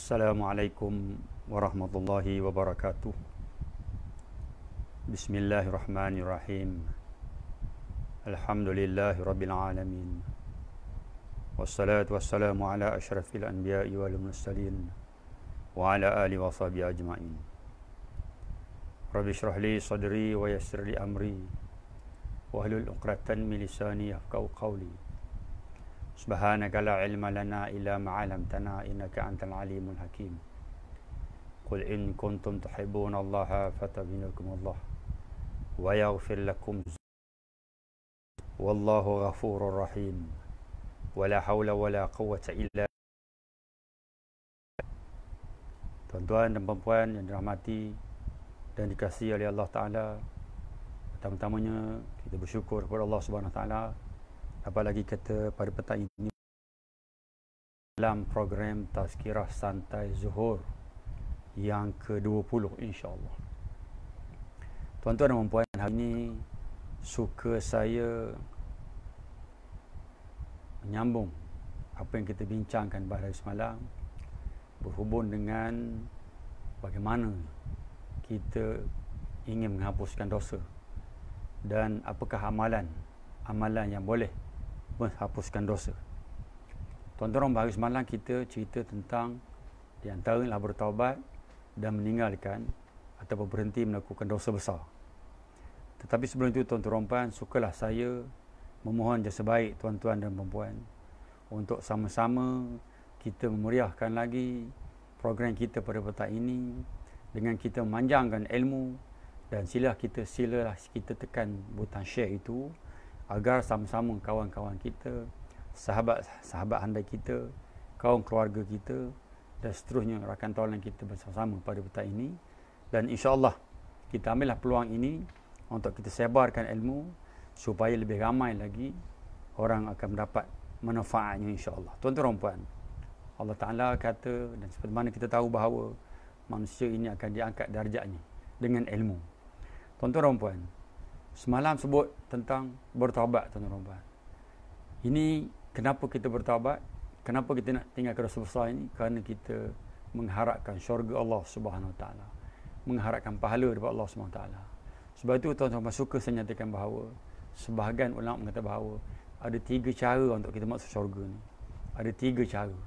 Assalamualaikum warahmatullahi wabarakatuh. Bismillahirrahmanirrahim. Alhamdulillahi rabbil alamin. Wassalatu wassalamu ala asyrafil anbiya'i wal mursalin wa ala alihi wa sahbihi ajma'in. Rabbi shrah li sadri wa yassir li amri wahlul 'uqdatam min lisani yafqahu qawli. Subhanaka la ilma lana illa ma 'allamtana innaka antal alimul hakim. Qul in kuntum tuhibbuna Allah fattabi'ukumullah wa yaghfir lakum wallahu ghafurur rahim. Wala haula wala quwwata illa. Tuan-tuan dan puan-puan yang dirahmati dan dikasihi oleh Allah Taala, pertama-tamanya kita bersyukur kepada Allah Subhanahu Wa Taala. Apalagi kata pada petang ini dalam program Tazkirah Santai Zuhur yang ke-20 insya-Allah. Tuan-tuan dan puan, hari ini suka saya menyambung apa yang kita bincangkan pada hari semalam berhubung dengan bagaimana kita ingin menghapuskan dosa dan apakah amalan yang boleh menghapuskan dosa. Tuan-tuan, hari semalam kita cerita tentang di antaranya bertaubat dan meninggalkan atau berhenti melakukan dosa besar. Tetapi sebelum itu tuan-tuan, sukalah saya memohon jasa baik tuan-tuan dan puan untuk sama-sama kita memeriahkan lagi program kita pada petang ini dengan kita memanjangkan ilmu, dan silalah kita tekan butang share itu agar sama-sama kawan-kawan kita, sahabat-sahabat anda kita, kaum keluarga kita dan seterusnya rakan tawanan kita bersama-sama pada petang ini. Dan insya-Allah kita ambillah peluang ini untuk kita sebarkan ilmu supaya lebih ramai lagi orang akan mendapat manfaatnya insya-Allah. Tuan-tuan dan puan, Allah Taala kata, dan seperti mana kita tahu bahawa manusia ini akan diangkat darjatnya dengan ilmu. Tuan-tuan dan puan, semalam sebut tentang bertaubat, tuan-tuan dan puan. Ini kenapa kita bertaubat? Kenapa kita nak tinggalkan dosa besar ini? Kerana kita mengharapkan syurga Allah Subhanahu Wa Taala, mengharapkan pahala daripada Allah Subhanahu Wa Taala. Sebab itu tuan-tuan suka saya nyatakan bahawa sebahagian ulama mengatakan bahawa ada 3 cara untuk kita masuk syurga ni. Ada 3 cara.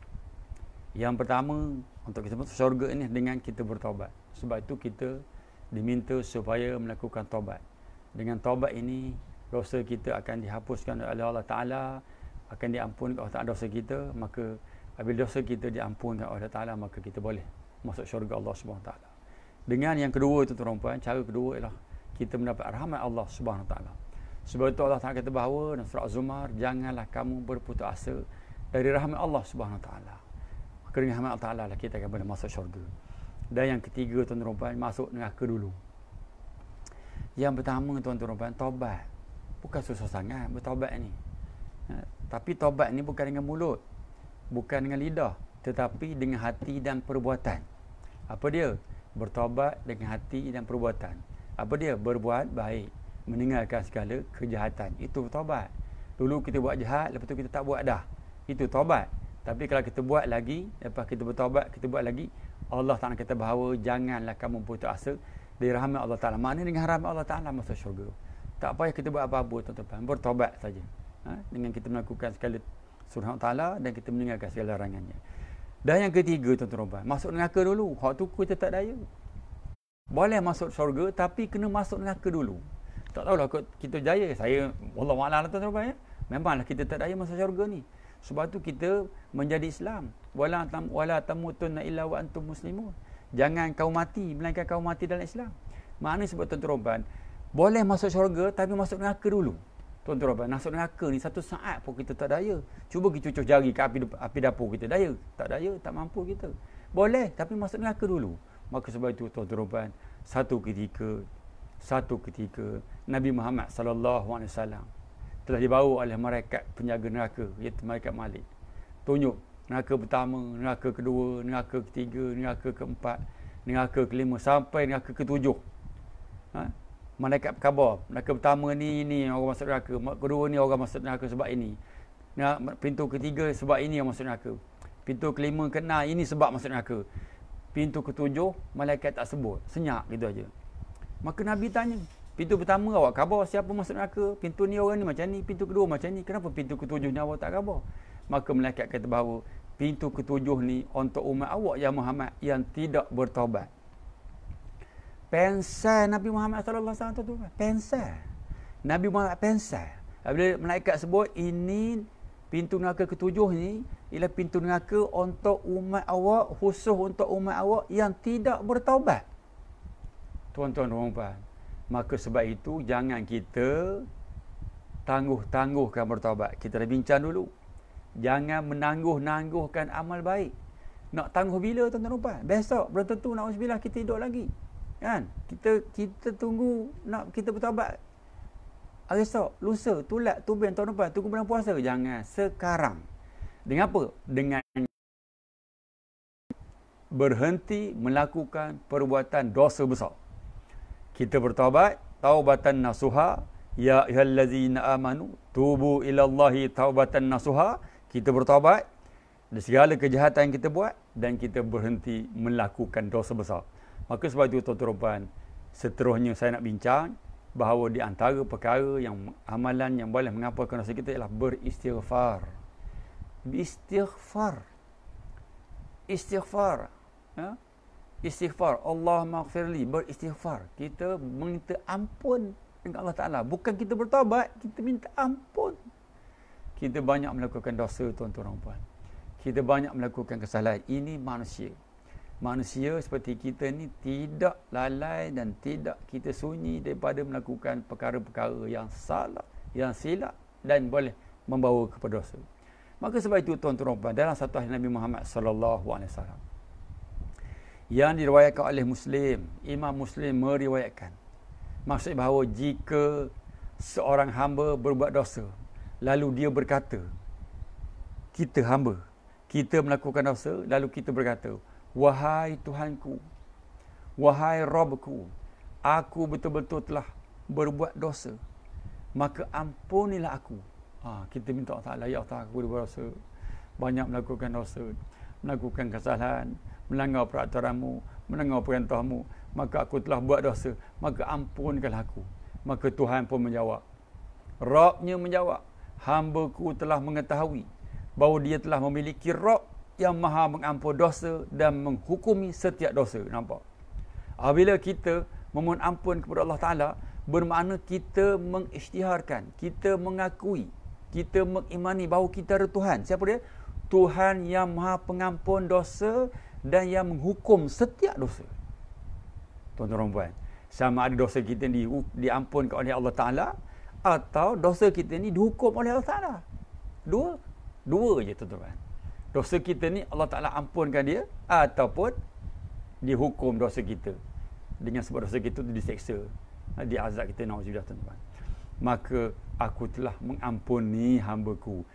Yang pertama, untuk kita masuk syurga ini dengan kita bertaubat. Sebab itu kita diminta supaya melakukan taubat. Dengan taubat ini dosa kita akan dihapuskan oleh Allah Taala, akan diampunkan oleh Taala dosa kita. Maka apabila dosa kita diampunkan oleh Allah Taala, maka kita boleh masuk syurga Allah Subhanahu Taala. Dengan yang kedua itu tuan-tuan, cara kedua ialah kita mendapat rahmat Allah Subhanahu Taala. Sebab itu Allah Taala kata bahawa dalam surah Az-Zumar, janganlah kamu berputus asa dari rahmat Allah Subhanahu Taala. Maka dengan rahmat Allah Taala lah kita akan boleh masuk syurga. Dan yang ketiga tuan-tuan, masuk neraka dulu. Yang pertama tuan-tuan, taubat. Bukan susah sangat bertaubat ni. Tapi taubat ni bukan dengan mulut, bukan dengan lidah, tetapi dengan hati dan perbuatan. Apa dia? Bertaubat dengan hati dan perbuatan. Apa dia? Berbuat baik, meninggalkan segala kejahatan. Itu taubat. Dulu kita buat jahat, lepas tu kita tak buat dah. Itu taubat. Tapi kalau kita buat lagi, lepas kita bertaubat, kita buat lagi, Allah Ta'ala kata bahawa janganlah kamu putus asa dari rahmat Allah Ta'ala. Maknanya dengan rahmat Allah Ta'ala masuk syurga. Tak payah kita buat apa-apa tuan-tuan, bertaubat saja. Dengan kita melakukan segala sunnah Allah Ta'ala dan kita meninggalkan segala larangannya. Dan yang ketiga tuan-tuan, masuk neraka dulu. Hak tu kita tak daya. Boleh masuk syurga tapi kena masuk neraka dulu. Tak tahulah kita jaya. Saya wallahualam tuan-tuan ya. Memanglah kita tak daya masuk syurga ni. Sebab tu kita menjadi Islam. Wala tamutunna illa wa antum muslimun. Jangan kau mati melainkan kau mati dalam Islam. Maknanya sebab tuan-tuan, boleh masuk syurga tapi masuk neraka dulu. Tuan-tuan, masuk neraka ni satu saat pun kita tak daya. Cuba kita cucuk jari ke api dapur kita, daya? Tak daya, tak mampu kita. Boleh tapi masuk neraka dulu. Maka sebab itu tuan-tuan, satu ketika Nabi Muhammad sallallahu alaihi wasallam telah dibawa oleh malaikat penjaga neraka, iaitu malaikat Malik. Tunjuk neraka pertama, neraka kedua, neraka ketiga, neraka keempat, neraka kelima sampai neraka ketujuh. Malaikat berkhabar, neraka pertama ni orang masuk neraka, kedua ni orang masuk neraka sebab ini. Pintu ketiga sebab ini yang masuk neraka. Pintu kelima kenal ini sebab masuk neraka. Pintu ketujuh malaikat tak sebut, senyap gitu aja. Maka Nabi tanya, pintu pertama awak khabar siapa masuk neraka? Pintu ni orang ni macam ni, pintu kedua macam ni. Kenapa pintu ketujuh ni awak tak khabar? Maka malaikat kata bahawa pintu ketujuh ni untuk umat awak ya Muhammad yang tidak bertaubat. Pensal Nabi Muhammad sallallahu alaihi wasallam tu, pensal. Nabi Muhammad pensal. Bila malaikat sebut ini pintu neraka ketujuh ni ialah pintu neraka untuk umat awak, khusus untuk umat awak yang tidak bertaubat. Tuan-tuan dan puan, maka sebab itu jangan kita tangguh-tangguhkan bertaubat. Kita dah bincang dulu. Jangan menangguh-nangguhkan amal baik. Nak tangguh bila tuan-tuan dan puan? Besok belum tentu na'udzubillah kita hidup lagi. Kan? Kita tunggu nak kita bertaubat hari esok, lusa, tulat, tuben, tahun depan, tunggu bulan puasa. Jangan, sekarang. Dengan apa? Dengan berhenti melakukan perbuatan dosa besar. Kita bertaubat, taubatan nasuha, ya ayyuhallazina amanu, tubu ilallahi taubatan nasuha. Kita bertaubat dari segala kejahatan yang kita buat dan kita berhenti melakukan dosa besar. Maka sebab itu tuan-tuan, seterusnya saya nak bincang bahawa di antara perkara yang amalan yang boleh mengampunkan dosa kita ialah beristighfar. Istighfar. Ya? Istighfar. Allahumma ighfirli. Beristighfar. Kita minta ampun dengan Allah Ta'ala. Bukan kita bertaubat, kita minta ampun. Kita banyak melakukan dosa, tuan-tuan dan puan. Kita banyak melakukan kesalahan. Ini manusia. Manusia seperti kita ni tidak lalai dan tidak kita sunyi daripada melakukan perkara-perkara yang salah, yang silap dan boleh membawa kepada dosa. Maka sebab itu tuan-tuan dalam satu hadis Nabi Muhammad sallallahu alaihi wasallam yang diriwayatkan oleh Muslim, Imam Muslim meriwayatkan, maksud bahawa jika seorang hamba berbuat dosa lalu dia berkata, kita hamba, kita melakukan dosa lalu kita berkata, wahai Tuhanku, wahai Rabbku, aku betul-betul telah berbuat dosa, maka ampunilah aku. Kita minta Allah Ta'ala, ya Allah, aku berbuat dosa, banyak melakukan dosa, melakukan kesalahan, melanggar peraturanmu, melanggar perintahmu, maka aku telah buat dosa, maka ampunkanlah aku. Maka Tuhan pun menjawab, Rabbnya menjawab, hamba-Ku telah mengetahui bahawa dia telah memiliki Rabb yang maha mengampun dosa dan menghukumi setiap dosa. Nampak? Apabila kita memohon ampun kepada Allah Ta'ala, bermakna kita mengisytiharkan, kita mengakui, kita mengimani bahawa kita ada Tuhan. Siapa dia? Tuhan yang maha pengampun dosa dan yang menghukum setiap dosa. Tuan-tuan dan puan, sama ada dosa kita diampunkan oleh Allah Ta'ala atau dosa kita ni dihukum oleh Allah Ta'ala. Dua je tuan-tuan. Dosa kita ni Allah Ta'ala ampunkan dia ataupun dihukum dosa kita. Dengan sebab dosa kita tu diseksa, diazab kita, na'udzubillah tuan-tuan. Maka aku telah mengampuni hamba-Ku.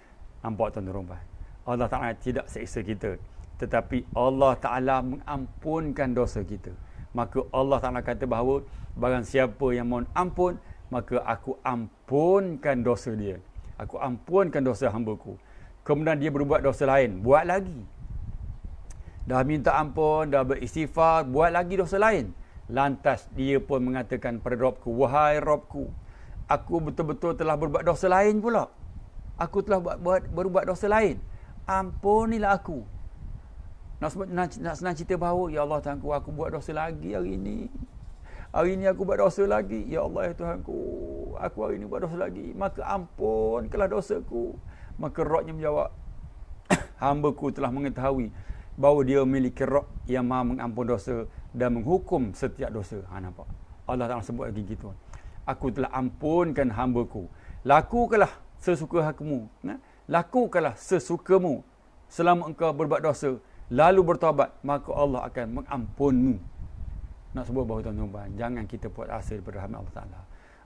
Nampak tuan-tuan? Allah Ta'ala tidak seksa kita, tetapi Allah Ta'ala mengampunkan dosa kita. Maka Allah Ta'ala kata bahawa barang siapa yang mohon ampun, maka aku ampunkan dosa dia. Aku ampunkan dosa hamba-Ku. Kemudian dia berbuat dosa lain, buat lagi. Dah minta ampun, dah beristighfar, buat lagi dosa lain. Lantas dia pun mengatakan pada Rabbku, wahai Rabbku, aku betul-betul telah berbuat dosa lain pula. Aku telah berbuat dosa lain. Ampunilah aku. Nak senang cerita bahawa, ya Allah Tuhanku, aku buat dosa lagi hari ini. Hari ini aku buat dosa lagi. Ya Allah ya Tuhanku, aku hari ini buat dosa lagi. Maka ampunkanlah dosaku. Maka Rabbnya menjawab, hamba-Ku telah mengetahui bahawa dia memiliki Rabb yang maha mengampun dosa dan menghukum setiap dosa. Nampak? Allah Ta'ala sebut lagi gitu. Aku telah ampunkan hamba-Ku. Lakukanlah sesuka hatimu. Lakukanlah sesukamu selama engkau berbuat dosa, lalu bertaubat, maka Allah akan mengampunmu. Nak sebut bahawa tuan-tuan, jangan kita puas asa daripada rahmat Allah Ta'ala.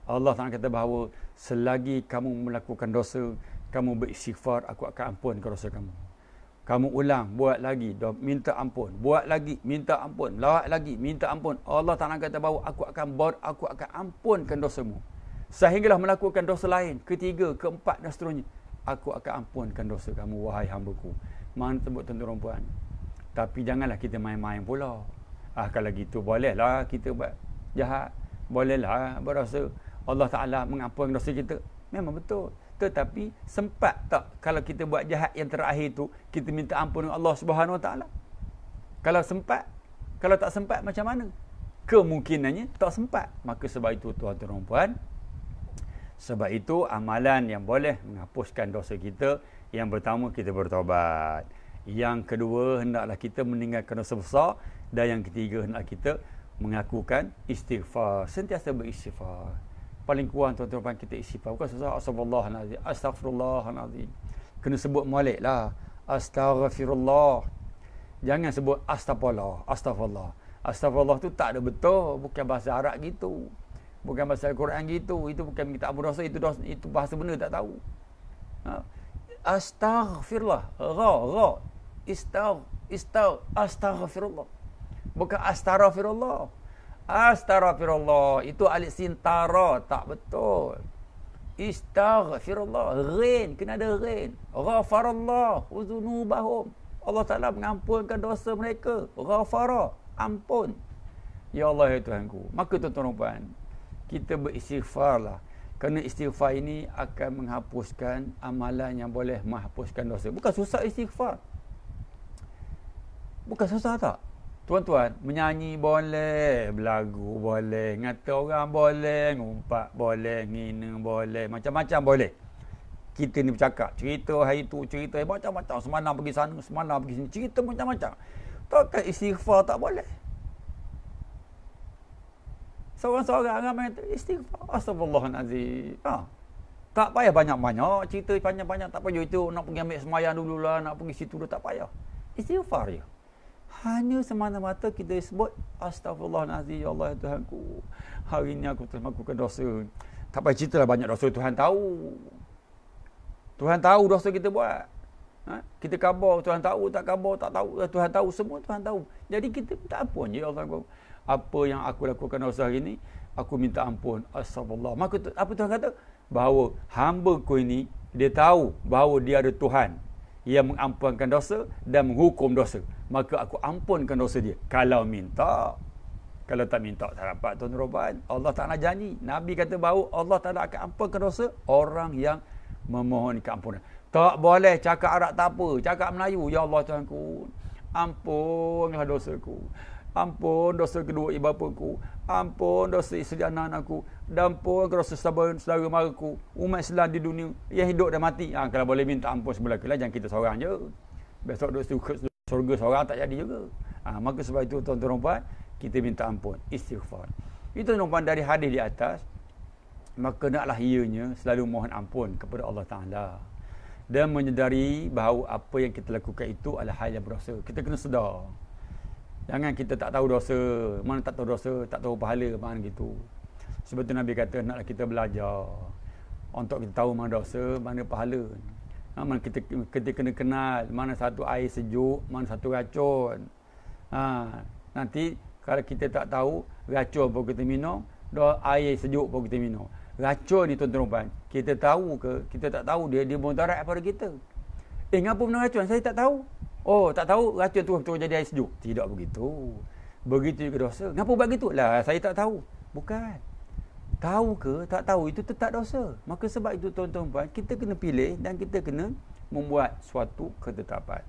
Allah Ta'ala kata bahawa selagi kamu melakukan dosa, kamu beristighfar, aku akan ampunkan dosa kamu. Kamu ulang, buat lagi, minta ampun, buat lagi, minta ampun, lawat lagi, minta ampun. Allah Ta'ala kata bahawa aku akan ampunkan dosamu. Sehinggalah melakukan dosa lain, ketiga, keempat dan seterusnya. aku akan ampunkan dosa kamu, wahai hamba-Ku. Mana tersebut tuan-tuan dan puan. Tapi janganlah kita main-main pula. Kalau gitu bolehlah kita buat jahat. Bolehlah berdosa. Allah Ta'ala mengampunkan dosa kita. Memang betul. Tetapi sempat tak kalau kita buat jahat yang terakhir tu, kita minta ampun dengan Allah Subhanahu Wa Ta'ala? Kalau sempat. Kalau tak sempat macam mana? Kemungkinannya tak sempat. Maka sebab itu tuan-tuan dan puan, sebab itu amalan yang boleh menghapuskan dosa kita, yang pertama kita bertaubat. Yang kedua, hendaklah kita meninggalkan dosa besar. Dan yang ketiga, hendaklah kita mengakukan istighfar. Sentiasa beristighfar. Paling kurang tuan-tuan kita istighfar. Bukan susah astagfirullahalazim, astagfirullahalazim. Kena sebut molek lah. Astaghfirullah. Jangan sebut astagfirullah. Astagfirullah. Astagfirullah tu tak ada betul. Bukan bahasa Arab gitu. Bukan bahasa Al-Quran gitu. Itu bukan minta ampun dosa. Itu bahasa benda tak tahu. Astaghfirullah. Ra. Astaghfirullah. Bukan astaghfirullah. Astaghfirullah. Itu alif sin tara. Tak betul. Istaghfirullah. Rain. Kena ada rain. Ghafarallah. Uzunubahum. Allah Ta'ala mengampunkan dosa mereka. Ghafara. Ampun. Ya Allah, ya Tuhanku. Maka tuan-tuan dan puan, kita beristighfarlah. Kerana istighfar ini akan menghapuskan amalan yang boleh menghapuskan dosa. Bukan susah istighfar. Bukan susah tak? Tuan-tuan, menyanyi boleh, berlagu boleh, ngata orang boleh, ngumpat boleh, ngina boleh, macam-macam boleh. Kita ni bercakap, cerita hari tu, cerita macam-macam. Semalam pergi sana, semalam pergi sini, cerita macam-macam. Takkan istighfar tak boleh? Seorang-seorang ramai istighfar. Astagfirullahalazim. Tak payah banyak-banyak. Cerita panjang-panjang. Tak payah itu. Nak pergi ambil semayang dululah. Nak pergi situ dulu. Tak payah. Istighfar je. Hanya semata-mata kita sebut astagfirullahalazim. Ya Allah, ya Tuhanku. Hari ini aku telah melakukan dosa. Tak payah ceritalah banyak dosa. Tuhan tahu. Tuhan tahu dosa kita buat. Kita khabar. Tuhan tahu. Tak khabar. Tak tahu. Tuhan tahu. Semua Tuhan tahu. Jadi kita minta ampun je. Ya Allah. Apa yang aku lakukan dosa hari ini, aku minta ampun. Astagfirullah. Maka apa Tuhan kata? Bahawa hamba-Ku ini, dia tahu bahawa dia ada Tuhan yang mengampunkan dosa dan menghukum dosa. Maka aku ampunkan dosa dia. Kalau minta. Kalau tak minta, tak dapat tuan-tuan. Allah Ta'ala janji. Nabi kata bahawa Allah Ta'ala akan ampunkan dosa orang yang memohon keampunan. Tak boleh cakap Arab tak apa. Cakap Melayu. Ya Allah Tuhanku, ampunlah dosaku. Ampun dosa kedua ibu bapaku. Ampun dosa isteri anak-anakku. Dan ampun dosa saudara maraku. Umat Islam di dunia yang hidup dan mati. Kalau boleh minta ampun sebelah kelah, jangan kita seorang je. Besok dosa surga seorang tak jadi juga. Maka sebab itu tuan-tuan dan puan, kita minta ampun. Istighfar. Itu tuan-tuan dari hadis di atas. Maka naklah ianya selalu mohon ampun kepada Allah Ta'ala. Dan menyedari bahawa apa yang kita lakukan itu adalah hal yang berdosa. Kita kena sedar. Jangan kita tak tahu dosa. Mana tak tahu dosa, tak tahu pahala, mana gitu. Sebab tu Nabi kata, naklah kita belajar untuk kita tahu mana dosa, mana pahala. Mana kita kena kenal mana satu air sejuk, mana satu racun. Nanti kalau kita tak tahu, racun pun kita minum, air sejuk pun kita minum. Racun ni tuan-tuan, kita tahu ke, kita tak tahu, dia mudarat pada kita. Ngapa benda racun? Saya tak tahu. Oh, tak tahu racun tu betul jadi air sejuk. Tidak begitu. Begitu juga dosa. Ngapa buat gitu? Lah, saya tak tahu. Bukan. Tahu ke tak tahu itu tetap dosa. Maka sebab itu tuan-tuan, kita kena pilih dan kita kena membuat suatu ketetapan.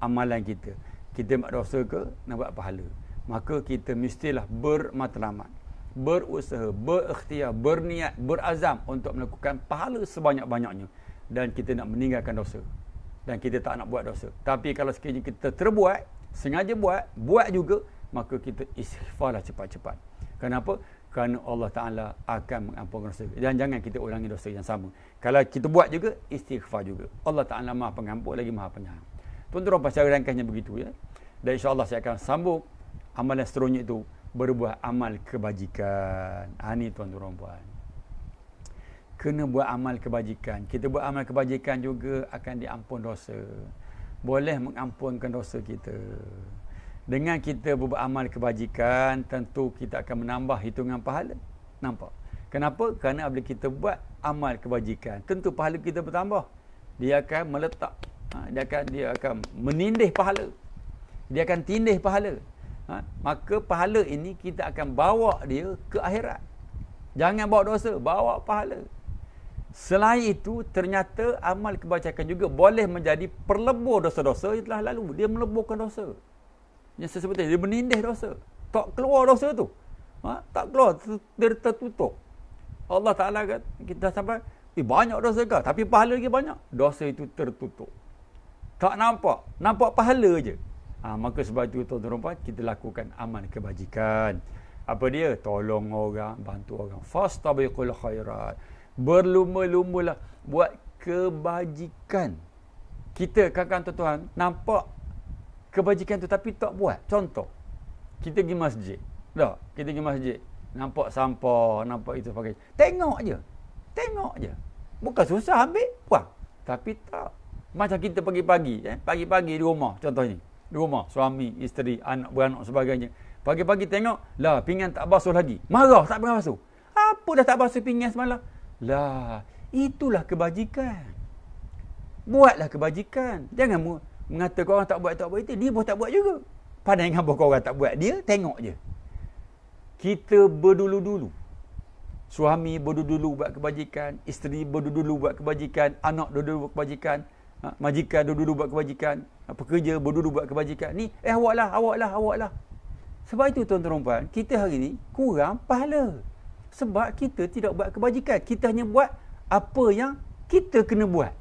Amalan kita. Kita buat dosa ke nak buat pahala. Maka kita mestilah bermatlamat, berusaha, berikhtiar, berniat, berazam untuk melakukan pahala sebanyak-banyaknya. Dan kita nak meninggalkan dosa. Dan kita tak nak buat dosa. Tapi kalau sekiranya kita terbuat, sengaja buat juga, maka kita istighfarlah cepat-cepat. Kenapa? Kerana Allah Ta'ala akan mengampunkan dosa. Dan jangan kita ulangi dosa yang sama. Kalau kita buat juga, istighfar juga. Allah Ta'ala Maha Pengampun lagi Maha Penyayang. Tuan-tuan, secara ringkasnya begitu ya. Dan insya-Allah saya akan sambung amalan seterusnya itu, berbuat amal kebajikan. Ini tuan-tuan puan. Kena buat amal kebajikan. Kita buat amal kebajikan juga akan diampun dosa. Boleh mengampunkan dosa kita. Dengan kita berbuat amal kebajikan, tentu kita akan menambah hitungan pahala. Nampak? Kenapa? Kerana apabila kita buat amal kebajikan, tentu pahala kita bertambah. dia akan meletak, dia akan menindih pahala, dia akan tindih pahala. Maka pahala ini kita akan bawa dia ke akhirat. Jangan bawa dosa, bawa pahala. Selain itu, ternyata amal kebajikan juga boleh menjadi perlebur dosa-dosa yang telah lalu. Dia meleburkan dosa. Yang seperti dia menindih dosa. Tak keluar dosa tu. Tak keluar, dia tertutup. Allah Ta'ala kata, kita sampai, banyak dosa kah? Tapi pahala lagi banyak. Dosa itu tertutup. Tak nampak. Nampak pahala je. Maka sebab itu tuan-tuan kita lakukan amal kebajikan. Apa dia? Tolong orang, bantu orang. Fastabiqul khairat. Berlumba-lumbalah buat kebajikan. Kita kadang-kadang tuan-tuan nampak kebajikan tu tapi tak buat. Contoh, kita pergi masjid. Kita pergi masjid. Nampak sampah, nampak itu pakai. Tengok je. Bukan susah ambil, buang. Tapi tak. Macam kita pagi-pagi, pagi-pagi di rumah contohnya. Di rumah, suami, isteri, anak, beranak sebagainya. Pagi-pagi tengok, pinggan tak basuh lagi. Marah tak pernah basuh. Apa dah tak basuh pinggan semalam? Itulah kebajikan. Buatlah kebajikan. Jangan mengatakan orang tak buat itu. Dia pun tak buat juga. Pandai dengan orang tak buat. Dia tengok je. Kita berdulu-dulu. Suami berdulu-dulu buat kebajikan. Isteri berdulu-dulu buat kebajikan. Anak berdulu buat kebajikan. Majikan dulu-dulu buat kebajikan. Pekerja berdulu buat kebajikan. Ni, awak lah. Sebab itu tuan-tuan, kita hari ni kurang pahala. Sebab kita tidak buat kebajikan. Kita hanya buat apa yang kita kena buat.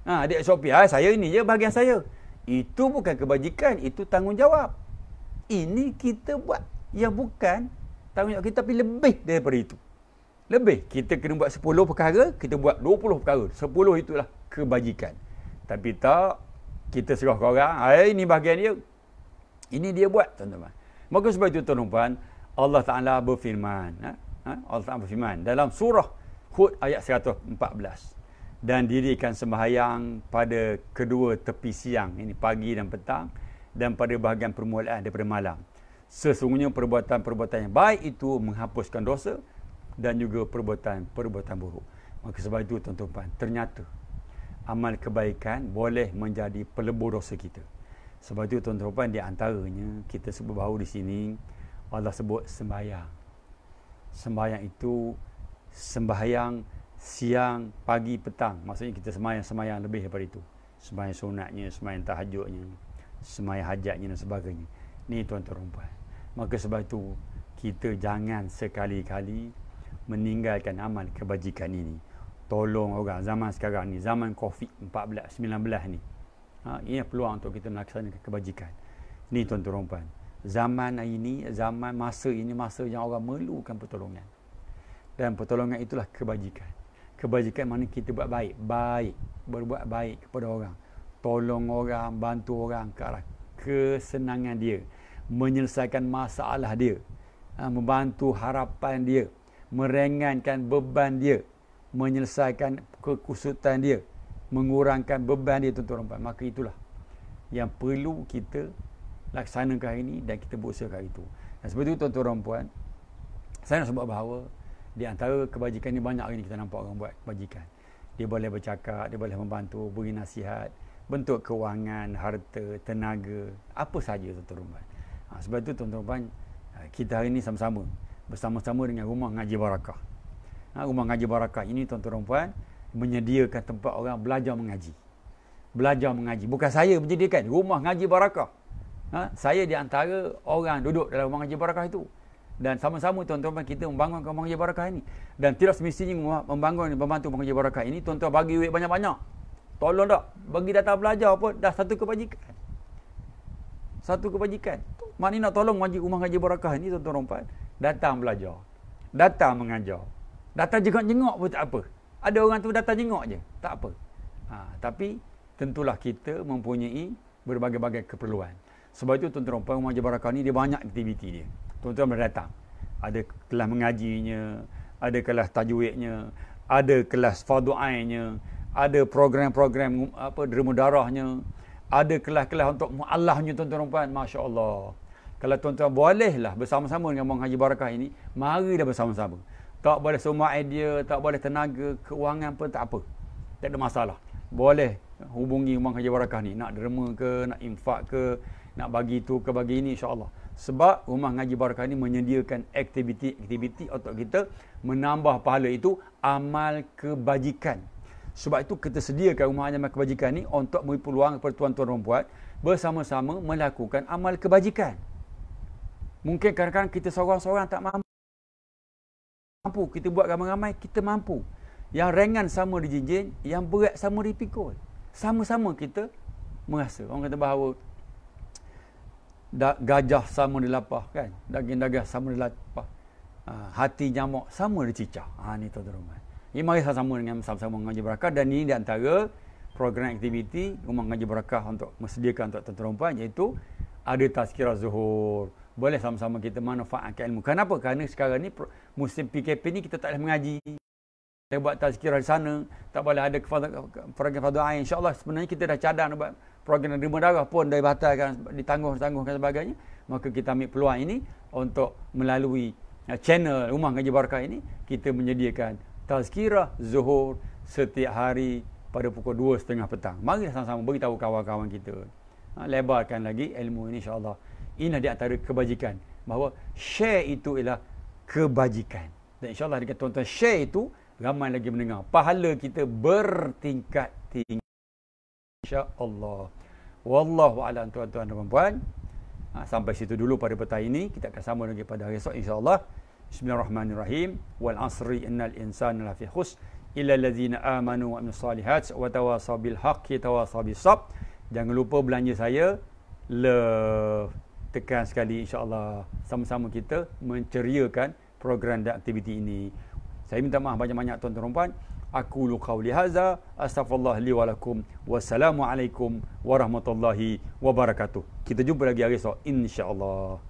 Adik Sophie, saya ini je bahagian saya. Itu bukan kebajikan, itu tanggungjawab. Ini kita buat yang bukan tanggungjawab kita, tapi lebih daripada itu. Lebih. Kita kena buat 10 perkara, kita buat 20 perkara. 10 itulah kebajikan. Tapi tak, kita serah ke orang, ini bahagian dia. Ini dia buat, tuan-tuan. Maka sebab itu, tuan-tuan, Allah Ta'ala berfirman. Allah Ta'ala berfirman dalam surah Hud ayat 114. Dan dirikan sembahyang pada kedua tepi siang, ini pagi dan petang, dan pada bahagian permulaan daripada malam. Sesungguhnya perbuatan-perbuatan yang baik itu menghapuskan dosa dan juga perbuatan-perbuatan buruk. Maka sebab itu tuan-tuan, ternyata amal kebaikan boleh menjadi pelebur dosa kita. Sebab itu tuan-tuan, di antaranya kita sebut bahawa di sini Allah sebut sembahyang. Sembahyang itu sembahyang siang, pagi, petang. Maksudnya kita sembahyang lebih daripada itu. Sembahyang sunatnya, sembahyang tahajudnya, sembahyang hajatnya dan sebagainya. Ni tuan-tuan. Maka sebab itu kita jangan sekali-kali meninggalkan amal kebajikan ini. Tolong orang zaman sekarang ni, zaman COVID-19 ni. Ini peluang untuk kita melaksanakan kebajikan. Ni tuan-tuan. Zaman ini, masa ini masa yang orang memerlukan pertolongan. Dan pertolongan itulah kebajikan. Kebajikan mana kita buat baik. Berbuat baik kepada orang. Tolong orang, bantu orang ke arah kesenangan dia. Menyelesaikan masalah dia. Membantu harapan dia. Meringankan beban dia. Menyelesaikan kekusutan dia. Mengurangkan beban dia, tuan-tuan. Maka itulah yang perlu kita laksanakan hari ini dan kita berusaha hari itu. Dan sebab itu, tuan-tuan puan, saya nak sebut bahawa di antara kebajikan ni banyak hari ni kita nampak orang buat kebajikan. Dia boleh bercakap, dia boleh membantu, beri nasihat, bentuk kewangan, harta, tenaga, apa saja, tuan-tuan. Sebab itu, tuan-tuan, kita hari ini bersama-sama dengan Rumah Ngaji Barakah. Rumah Ngaji Barakah ini, tuan-tuan puan, menyediakan tempat orang belajar mengaji. Bukan saya menyediakan, Rumah Ngaji Barakah. Saya di antara orang duduk dalam Rumah Ngaji Barakah itu. Dan sama-sama tuan-tuan kita membangun Rumah Ngaji Barakah ini. Dan tidak semestinya membantu Rumah Ngaji Barakah ini, tuan-tuan bagi duit banyak-banyak. Tolong tak, bagi datang belajar pun dah satu kebajikan. Maknanya nak tolong Rumah Ngaji Barakah ini, tuan-tuan, datang belajar. Datang mengajar. Datang jengok-jengok pun tak apa. Ada orang tu datang jengok je, tak apa. Tapi tentulah kita mempunyai berbagai-bagai keperluan. Sebab itu tuan-tuan, Rumah Ngaji Barakah ni dia banyak aktiviti dia. Tuan-tuan boleh datang. Ada kelas mengajinya, ada kelas tajwidnya, ada kelas fardu ainnya, ada program-program derma darahnya, ada kelas-kelas untuk muallahnya, tuan-tuan. Masya-Allah. Kalau tuan-tuan bolehlah bersama-sama dengan Rumah Ngaji Barakah ini, marilah bersama-sama. Tak boleh semua idea, tak boleh tenaga, keuangan pun tak apa. Tak ada masalah. boleh hubungi Rumah Ngaji Barakah ni, nak derma ke, nak infak ke, nak bagi tu ke, bagi ini, insya-Allah. Sebab Rumah Ngaji Barakah ni menyediakan aktiviti-aktiviti untuk kita menambah pahala itu amal kebajikan. Sebab itu kita sediakan Rumah Amal Kebajikan ni untuk memberi peluang kepada tuan-tuan dan puan bersama-sama melakukan amal kebajikan. Mungkin kadang-kadang kita seorang-seorang tak mampu, kita buat ramai-ramai, kita mampu. Yang ringan sama dijinjing, yang berat sama dipikul. Sama-sama kita merasa. Orang kata bahawa gajah sama dilapah, kan? Daging dagah sama dilapah. Hati nyamuk sama dicicah. Ni tuan-tuan. Ini mari sama-sama dengan sama-sama Ngaji Barakah, dan ini di antara program aktiviti Rumah Ngaji Barakah untuk mesediakan untuk tuan-tuan puan, iaitu ada tazkirah zuhur. Boleh sama-sama kita manfaatkan ilmu. Kenapa? Kerana sekarang ni musim PKP ni kita tak boleh mengaji. Kita buat tazkirah di sana, tak boleh ada program fardu ain. InsyaAllah sebenarnya kita dah cadang nak buat program derma darah pun dah batalkan, ditangguh-tangguhkan sebagainya. Maka kita ambil peluang ini untuk melalui channel Rumah Ngaji Barakah ini, kita menyediakan tazkirah zuhur setiap hari pada pukul 2.30 petang. Mari sama-sama beritahu kawan-kawan kita. Lebarkan lagi ilmu ini, insya-Allah. Ini di antara kebajikan. Bahawa share itu ialah kebajikan. Dan insya-Allah dengan tuan-tuan share itu, ramai lagi mendengar. Pahala kita bertingkat-tingkat. InsyaAllah. Wallahu a'lam tuan-tuan dan puan-puan. Sampai situ dulu pada petang ini. Kita akan sambung lagi pada hari esok, insya-Allah. Bismillahirrahmanirrahim. Wal asri innal insana lafi khusr illa allazina amanu wa amilus solihat wa tawasaw bil haqqi tawasaw bis sabr. Jangan lupa belanja saya. Tekan sekali, insya-Allah sama-sama kita menceriakan program dan aktiviti ini. Saya minta maaf banyak-banyak tuan-tuan dan puan. Aqulu qawli hadza astaghfirullah li wa lakum. Wassalamualaikum warahmatullahi wabarakatuh. Kita jumpa lagi hari esok, insya-Allah.